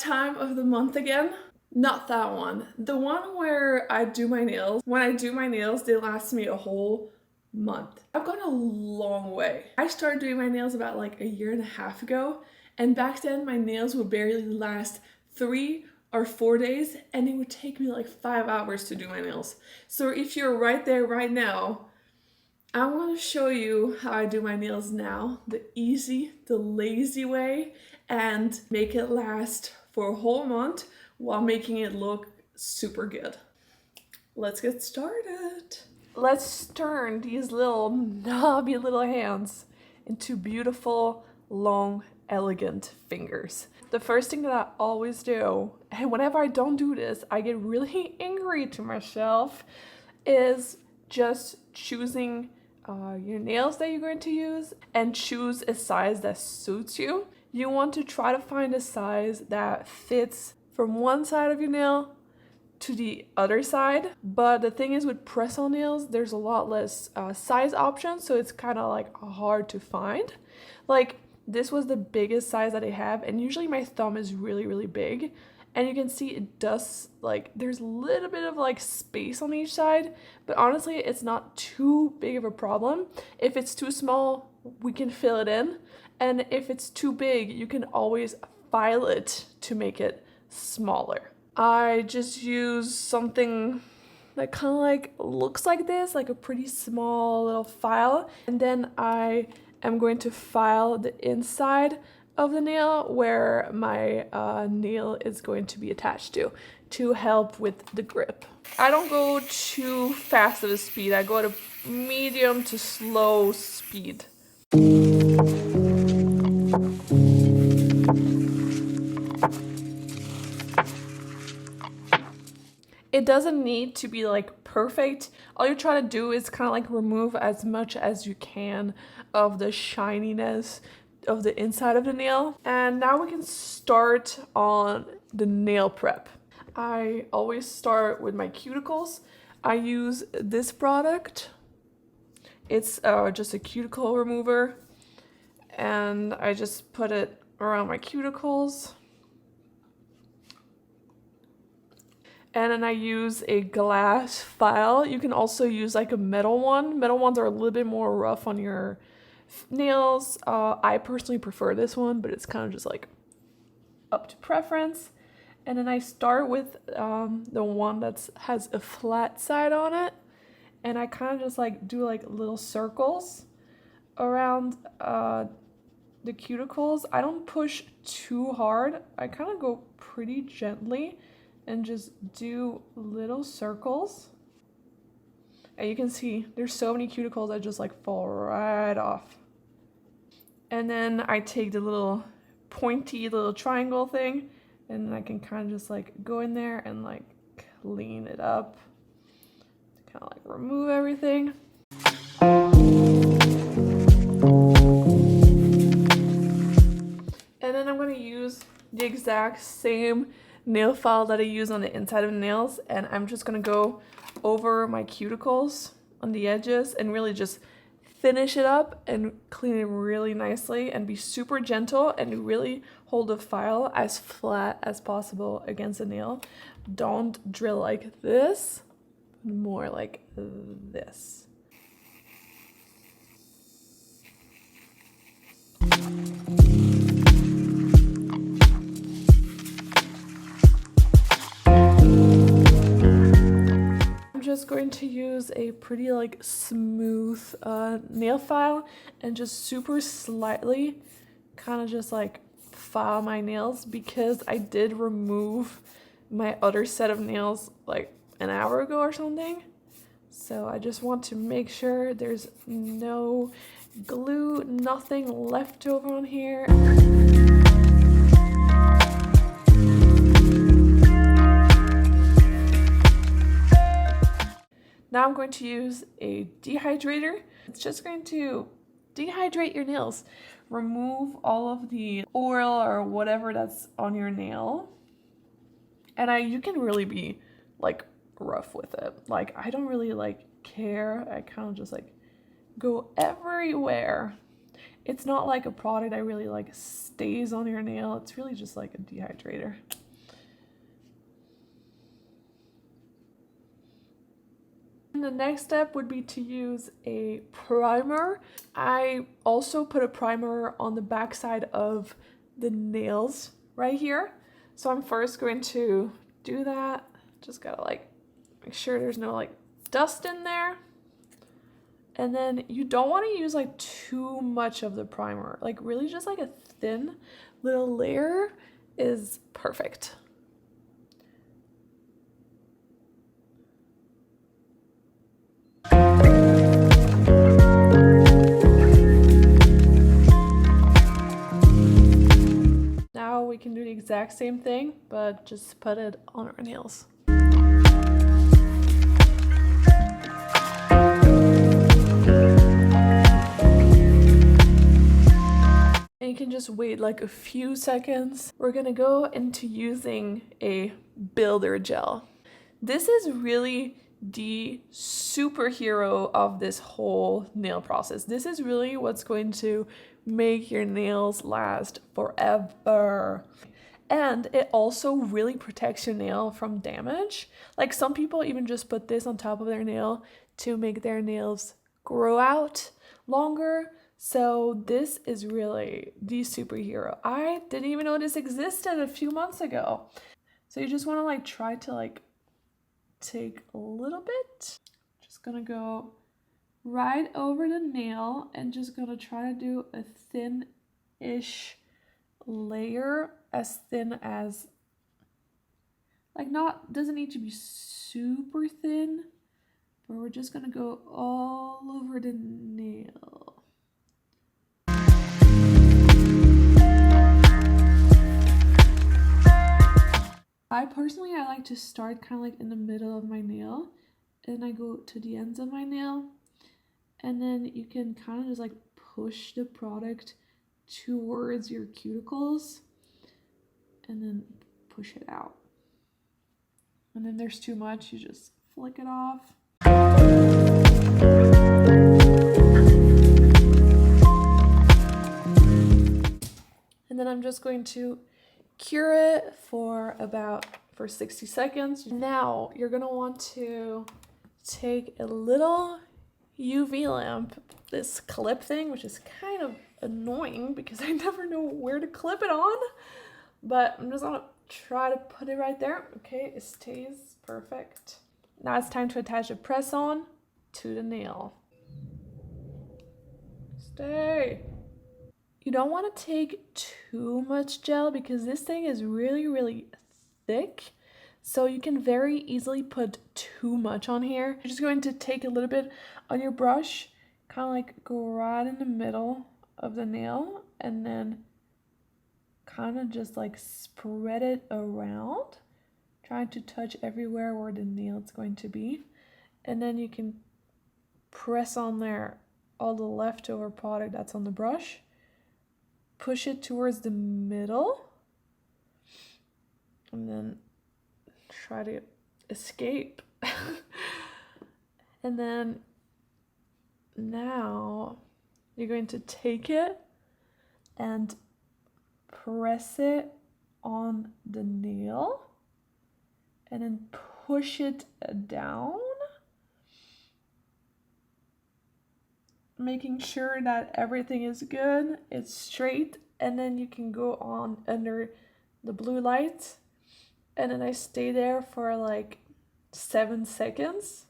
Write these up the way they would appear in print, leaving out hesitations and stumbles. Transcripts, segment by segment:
time of the month again. Not that one. The one where I do my nails. When I do my nails, they last me a whole month. I've gone a long way. I started doing my nails about like a year and a half ago, and back then my nails would barely last 3 or 4 days, and it would take me like 5 hours to do my nails. So if you're right there right now, I want to show you how I do my nails now, the easy, the lazy way, and make it last for a whole month while making it look super good. Let's get started. Let's turn these little knobby little hands into beautiful, long, elegant fingers. The first thing that I always do, and whenever I don't do this, I get really angry to myself, is just choosing your nails that you're going to use and choose a size that suits you. You want to try to find a size that fits from one side of your nail to the other side. But the thing is, with press-on nails, there's a lot less size options, so it's kind of like hard to find. Like, this was the biggest size that I have, and usually my thumb is really, really big. And you can see it does, like, there's a little bit of like space on each side, but honestly, it's not too big of a problem. If it's too small, we can fill it in. And if it's too big, you can always file it to make it smaller. I just use something that kind of like looks like this, like a pretty small little file. And then I am going to file the inside of the nail where my nail is going to be attached to help with the grip. I don't go too fast of a speed. I go at a medium to slow speed. It doesn't need to be like perfect. All you're trying to do is kind of like remove as much as you can of the shininess of the inside of the nail. And now we can start on the nail prep. I always start with my cuticles. I use this product. It's just a cuticle remover, and I just put it around my cuticles. And then I use a glass file. You can also use like a metal one. Metal ones are a little bit more rough on your nails. I personally prefer this one, but it's kind of just like up to preference. And then I start with the one that has a flat side on it, and I kind of just like do like little circles around the cuticles. I don't push too hard. I kind of go pretty gently and just do little circles. And you can see there's so many cuticles that just like fall right off. And then I take the little pointy little triangle thing, and I can kind of just like go in there and like clean it up to kind of like remove everything. And then I'm going to use the exact same nail file that I use on the inside of the nails, and I'm just going to go over my cuticles on the edges and really just finish it up and clean it really nicely, and be super gentle and really hold the file as flat as possible against the nail. Don't drill like this, more like this. Just going to use a pretty like smooth nail file and just super slightly kind of just like file my nails, because I did remove my other set of nails like an hour ago or something. So I just want to make sure there's no glue, nothing left over on here. Now I'm going to use a dehydrator. It's just going to dehydrate your nails. Remove all of the oil or whatever that's on your nail. And you can really be like rough with it. Like, I don't really like care. I kind of just like go everywhere. It's not like a product that really like stays on your nail. It's really just like a dehydrator. And the next step would be to use a primer. I also put a primer on the back side of the nails right here. So I'm first going to do that. Just gotta like make sure there's no like dust in there. And then you don't want to use like too much of the primer. Like really just like a thin little layer is perfect. Now we can do the exact same thing, but just put it on our nails. And you can just wait like a few seconds. We're gonna go into using a builder gel. This is really the superhero of this whole nail process. This is really what's going to make your nails last forever. And it also really protects your nail from damage. Like some people even just put this on top of their nail to make their nails grow out longer. So this is really the superhero. I didn't even know this existed a few months ago. So you just want to like try to like take a little bit. Just gonna go right over the nail and just gonna try to do a thin-ish layer, as thin as, like, not, doesn't need to be super thin, but we're just gonna go all over the nail. I like to start kind of like in the middle of my nail, and I go to the ends of my nail, and then you can kind of just like push the product towards your cuticles and then push it out. And then there's too much, you just flick it off. And then I'm just going to cure it for 60 seconds. Now you're gonna want to take a little UV lamp, this clip thing, which is kind of annoying because I never know where to clip it on, but I'm just gonna try to put it right there. Okay, it stays perfect. Now it's time to attach a press-on to the nail. Stay. You don't want to take too much gel because this thing is really thick, so you can very easily put too much on here. You're just going to take a little bit on your brush, kind of like go right in the middle of the nail, and then kind of just like spread it around, trying to touch everywhere where the nail is going to be. And then you can press on there all the leftover product that's on the brush, push it towards the middle, and then try to escape. And then now you're going to take it and press it on the nail and then push it down, making sure that everything is good, it's straight. And then you can go on under the blue light, and then I stay there for like 7 seconds.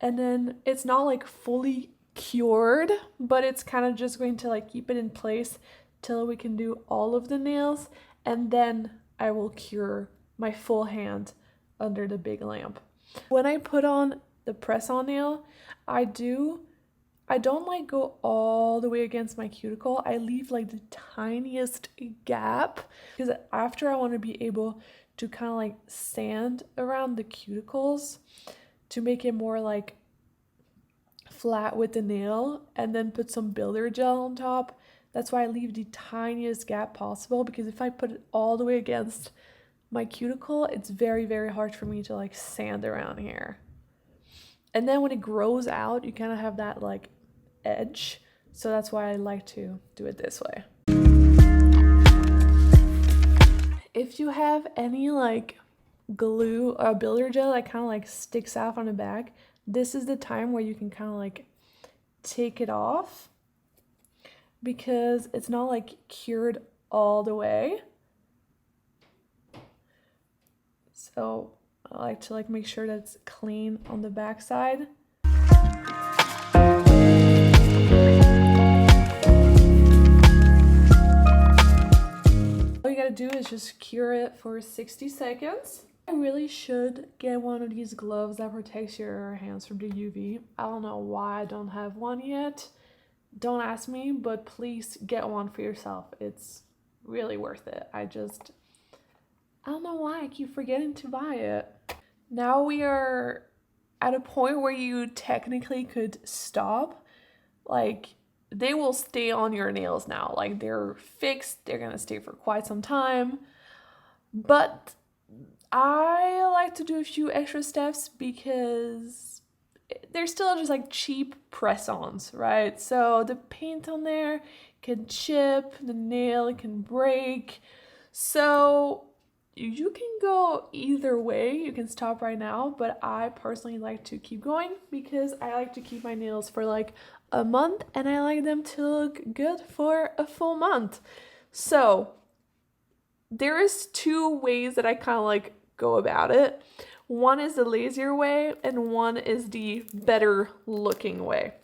And then it's not like fully cured, but it's kind of just going to like keep it in place till we can do all of the nails, and then I will cure my full hand under the big lamp. When I put on the press-on nail, I don't like go all the way against my cuticle. I leave like the tiniest gap because after I want to be able to kind of like sand around the cuticles to make it more like flat with the nail, and then put some builder gel on top. That's why I leave the tiniest gap possible, because if I put it all the way against my cuticle, it's very hard for me to like sand around here. And then when it grows out, you kind of have that like edge. So that's why I like to do it this way. If you have any like glue or builder gel that kind of like sticks out on the back, this is the time where you can kind of like take it off, because it's not like cured all the way. So I like to like make sure that it's clean on the back side. All you gotta do is just cure it for 60 seconds. I really should get one of these gloves that protects your hands from the UV. I don't know why I don't have one yet. Don't ask me, but please get one for yourself. It's really worth it. I don't know why I keep forgetting to buy it. Now we are at a point where you technically could stop. Like, they will stay on your nails now. Like, they're fixed. They're gonna stay for quite some time. But I like to do a few extra steps because they're still just like cheap press-ons, right? So the paint on there can chip, the nail can break. So you can go either way. You can stop right now, but I personally like to keep going because I like to keep my nails for like a month and I like them to look good for a full month. So there is two ways that I kind of like go about it. One is the lazier way and one is the better looking way.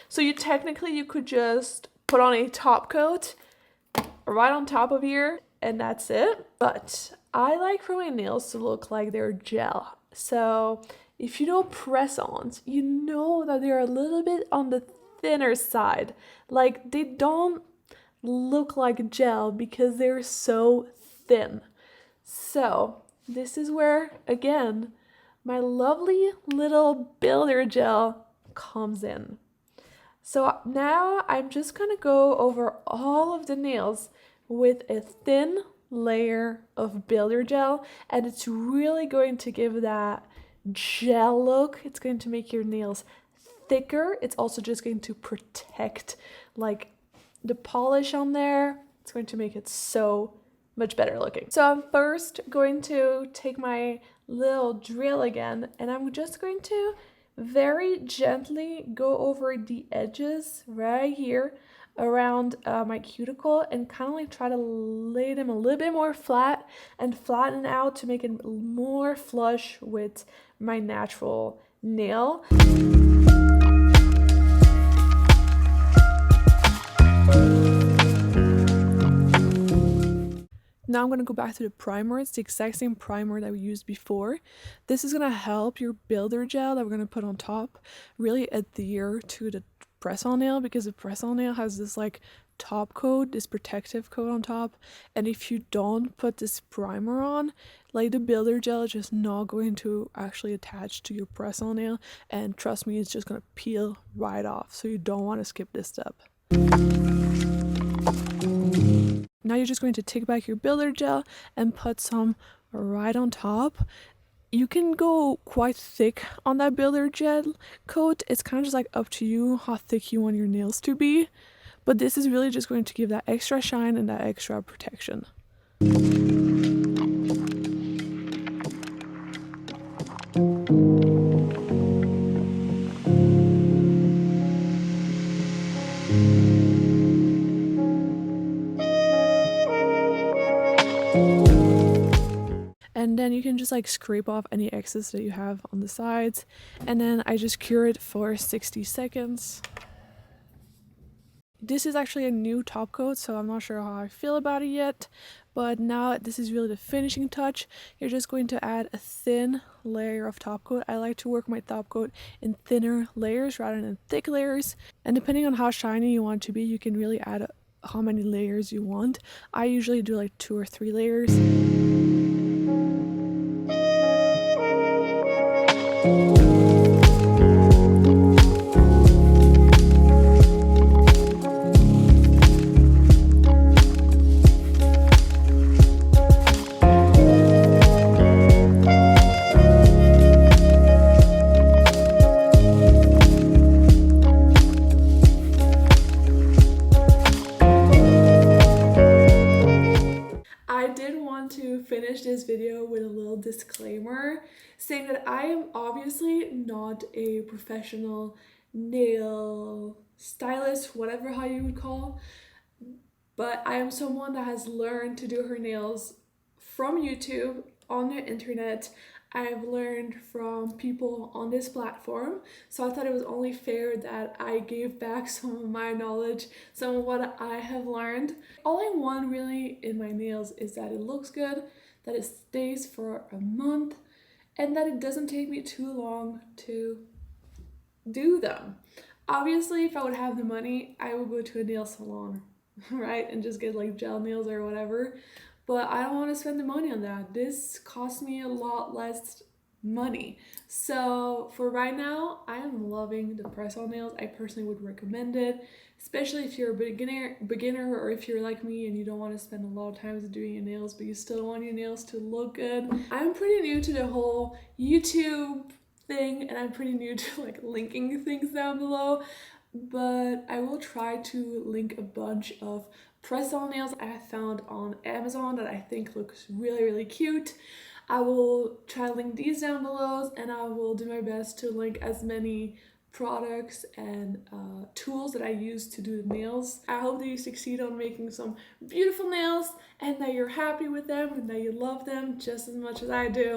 So you could just put on a top coat right on top of here and that's it. But I like for my nails to look like they're gel. So if you do press-ons, you know that they're a little bit on the thinner side. Like, they don't look like gel because they're so thin. So this is where, again, my lovely little builder gel comes in. So now I'm just gonna go over all of the nails with a thin layer of builder gel, and it's really going to give that gel look. It's going to make your nails thicker. It's also just going to protect like the polish on there. It's going to make it so much better looking. So I'm first going to take my little drill again, and I'm just going to very gently go over the edges right here around my cuticle and kind of like try to lay them a little bit more flat and flatten out to make it more flush with my natural nail. Now I'm going to go back to the primer. It's the exact same primer that we used before. This is going to help your builder gel that we're going to put on top really adhere to the press-on nail, because the press-on nail has this like top coat, this protective coat on top, and if you don't put this primer on, like the builder gel is just not going to actually attach to your press-on nail, and trust me, it's just going to peel right off. So you don't want to skip this step. Now you're just going to take back your builder gel and put some right on top. You can go quite thick on that builder gel coat. It's kind of just like up to you how thick you want your nails to be. But this is really just going to give that extra shine and that extra protection. And then you can just like scrape off any excess that you have on the sides. And then I just cure it for 60 seconds. This is actually a new top coat, so I'm not sure how I feel about it yet. But now this is really the finishing touch. You're just going to add a thin layer of top coat. I like to work my top coat in thinner layers rather than thick layers. And depending on how shiny you want it to be, you can really add how many layers you want. I usually do like 2 or 3 layers. disclaimer saying that I am obviously not a professional nail stylist, whatever how you would call, but I am someone that has learned to do her nails from YouTube, on the internet. I've learned from people on this platform, so I thought it was only fair that I gave back some of my knowledge, some of what I have learned. All I want really in my nails is that it looks good, that it stays for a month, and that it doesn't take me too long to do them. Obviously, if I would have the money, I would go to a nail salon, right, and just get like gel nails or whatever. But I don't want to spend the money on that. This cost me a lot less money. So for right now, I am loving the press-on nails. I personally would recommend it, especially if you're a beginner, or if you're like me and you don't want to spend a lot of time doing your nails, but you still want your nails to look good. I'm pretty new to the whole YouTube thing, and I'm pretty new to like linking things down below, but I will try to link a bunch of press-on nails I have found on Amazon that I think looks really cute. I will try to link these down below, and I will do my best to link as many products and tools that I use to do the nails. I hope that you succeed on making some beautiful nails and that you're happy with them and that you love them just as much as I do.